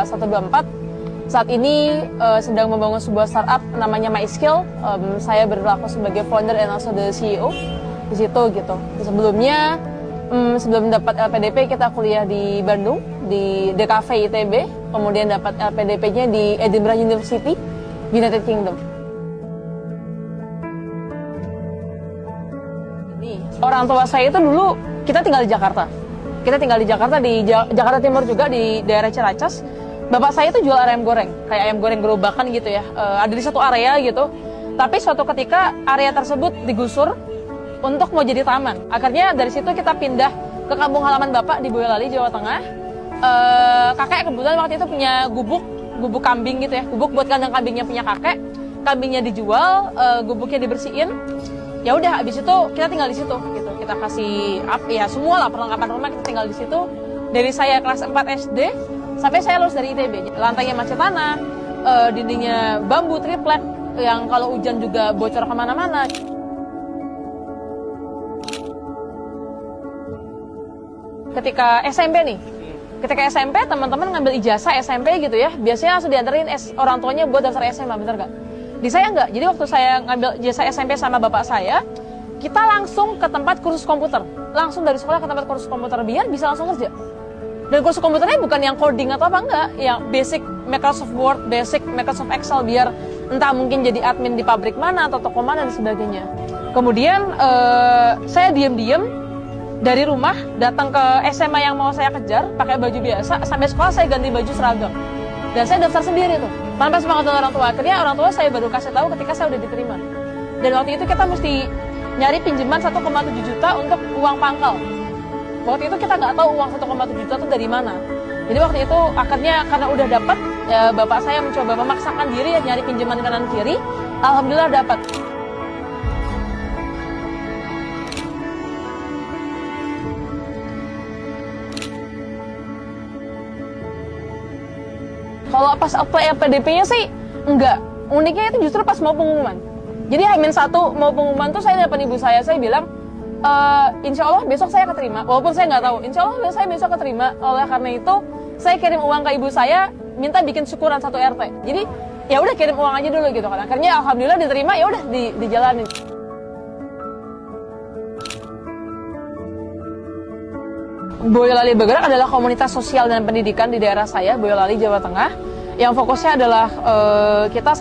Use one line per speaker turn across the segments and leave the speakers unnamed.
124. Saat ini sedang membangun sebuah startup namanya MySkill. Saya berlaku sebagai founder and also the CEO di situ gitu. Sebelumnya sebelum dapat LPDP kita kuliah di Bandung di DKV ITB, kemudian dapat LPDP-nya di Edinburgh University, United Kingdom. Orang tua saya itu dulu kita tinggal di Jakarta. Kita tinggal di Jakarta, di Jakarta Timur juga, di daerah Ciracas. Bapak saya itu jual ayam goreng, kayak ayam goreng gerobakan gitu ya. Ada di satu area gitu. Tapi suatu ketika area tersebut digusur untuk mau jadi taman. Akhirnya dari situ kita pindah ke kampung halaman Bapak di Boyolali, Jawa Tengah. Kakek kebetulan waktu itu punya gubuk kambing gitu ya. Gubuk buat kandang kambingnya punya kakek. Kambingnya dijual, gubuknya dibersihin. Ya udah, abis itu kita tinggal di situ gitu. Kita kasih ya semua lah perlengkapan rumah, kita tinggal di situ. Dari saya kelas 4 SD sampai saya lulus dari ITB. Lantainya macet tanah, dindingnya bambu triplek yang kalau hujan juga bocor kemana-mana. Ketika SMP teman-teman ngambil ijazah SMP gitu ya, biasanya langsung dianterin orang tuanya buat daftar SMA, bener gak? Di saya enggak. Jadi waktu saya ngambil ijazah SMP sama bapak saya, kita langsung ke tempat kursus komputer. Langsung dari sekolah ke tempat kursus komputer biar bisa langsung kerja. Dan kursus komputernya bukan yang coding atau apa, enggak. Yang basic Microsoft Word, basic Microsoft Excel, biar entah mungkin jadi admin di pabrik mana atau toko mana dan sebagainya. Kemudian saya diam-diam dari rumah datang ke SMA yang mau saya kejar pakai baju biasa, sampai sekolah saya ganti baju seragam. Dan saya daftar sendiri tuh, tanpa sepengetahuan orang tua. Akhirnya orang tua saya baru kasih tahu ketika saya udah diterima. Dan waktu itu kita mesti nyari pinjaman 1,7 juta untuk uang pangkal. Waktu itu kita nggak tahu uang 1,7 juta itu dari mana. Jadi waktu itu akhirnya karena udah dapat, ya bapak saya mencoba memaksakan diri ya nyari pinjaman kanan kiri. Alhamdulillah dapat. Kalau pas apply LPDP-nya sih enggak. Uniknya itu justru pas mau pengumuman. Jadi H-1 mau pengumuman tuh saya telepon ibu saya bilang, insya Allah besok saya keterima. Walaupun saya nggak tahu, insya Allah saya besok keterima. Oleh karena itu saya kirim uang ke ibu saya, minta bikin syukuran 1 RT. Jadi ya udah kirim uang aja dulu gitu kan. Akhirnya alhamdulillah diterima, ya udah dijalanin. Boyolali Bergerak adalah komunitas sosial dan pendidikan di daerah saya, Boyolali, Jawa Tengah. Yang fokusnya adalah kita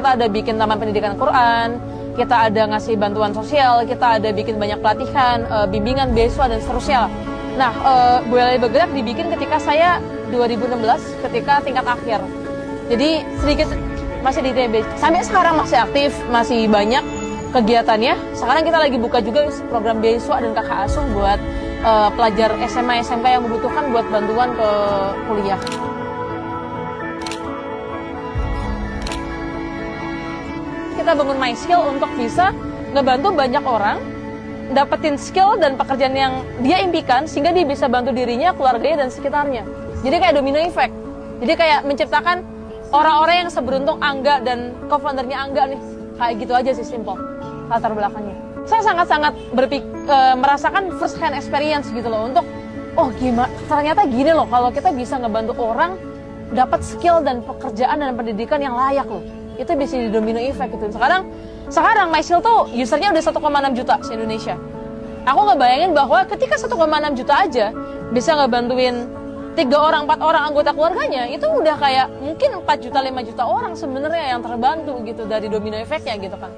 ada bikin taman pendidikan Quran, kita ada ngasih bantuan sosial, kita ada bikin banyak pelatihan, bimbingan, beasiswa, dan seterusnya. Nah, Boyolali Bergerak dibikin ketika saya 2016, ketika tingkat akhir. Jadi sedikit masih di ITB. Sampai sekarang masih aktif, masih banyak kegiatannya. Sekarang kita lagi buka juga program beasiswa dan kakak asuh buat pelajar SMA, SMK yang membutuhkan buat bantuan ke kuliah. Kita bangun MySkill untuk bisa ngebantu banyak orang dapetin skill dan pekerjaan yang dia impikan sehingga dia bisa bantu dirinya, keluarganya, dan sekitarnya. Jadi kayak domino effect. Jadi kayak menciptakan orang-orang yang seberuntung Angga dan co-foundernya Angga nih. Kayak gitu aja sih, simple latar belakangnya. Saya sangat-sangat merasakan first hand experience gitu loh, untuk gimana ternyata gini loh kalau kita bisa ngebantu orang dapat skill dan pekerjaan dan pendidikan yang layak loh. Itu bisa di domino effect gitu. Sekarang MySkill tuh usernya udah 1,6 juta se-Indonesia. Aku ngebayangin bahwa ketika 1,6 juta aja bisa ngebantuin 3 orang, 4 orang anggota keluarganya, itu udah kayak mungkin 4 juta, 5 juta orang sebenarnya yang terbantu gitu dari domino effect-nya gitu kan.